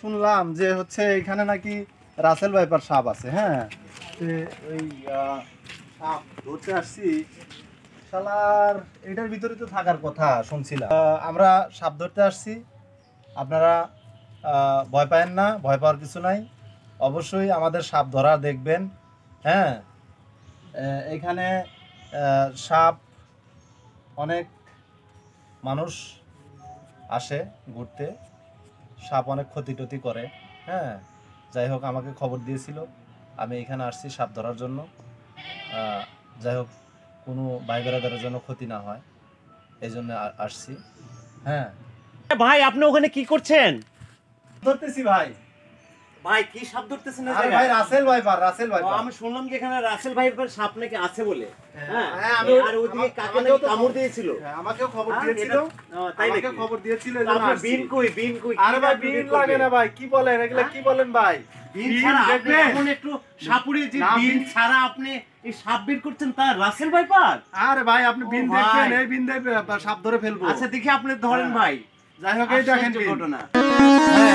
শুনলাম যে হচ্ছে এখানে নাকি রাসেল ভাইপার সাপ আছে। হ্যাঁ, ওই সাপ ধরতে আসছি, শালার এটার ভিতরে তো থাকার কথা শুনছিলাম। আমরা সাপ ধরতে আসছি, আপনারা ভয় পায়েন না, ভয় পাওয়ার কিছু নাই। অবশ্যই আমাদের সাপ ধরা দেখবেন। হ্যাঁ, এখানে সাপ অনেক মানুষ আসে ঘুরতে, সাপ অনেক ক্ষতি টতি করে। হ্যাঁ, যাই হোক আমাকে খবর দিয়েছিল, আমি এখানে আসছি সাপ ধরার জন্য। যাই হোক কোনো ভাই বেড়াদারের জন্য ক্ষতি না হয় এই জন্য আসছি। হ্যাঁ ভাই, আপনি ওখানে কি করছেন? ধরতেছি ভাই। ভাই কি সাপ ধরতেছেন? আরে ভাই রাসেল ভাইপার, রাসেল ভাইপার। আমি শুনলাম যে এখানে রাসেল ভাইপার সাপ নাকি আছে বলে। হ্যাঁ, আর ওদিকে কাকে নাকি কামড় দিয়েছিল। আমাকেও খবর দিয়েছিল, তাই নাকি? খবর দিয়েছিল। আপনার বিন কই? বিন কই? আরে ভাই বিন লাগে না ভাই, কি বলেন এগুলা, কি বলেন ভাই? বিন ছাড়া আপনি এমন একটু সাপুড়ে যে বিন ছাড়া আপনি এই সাপ বের করছেন, তা রাসেল ভাইপার? আরে ভাই আপনি বিন দেখবেন, এই বিন দেখবে সাপ ধরে ফেলবো। আচ্ছা দেখি আপনি ধরেন ভাই। যাই হোক এই দেখেন ঘটনা। হ্যাঁ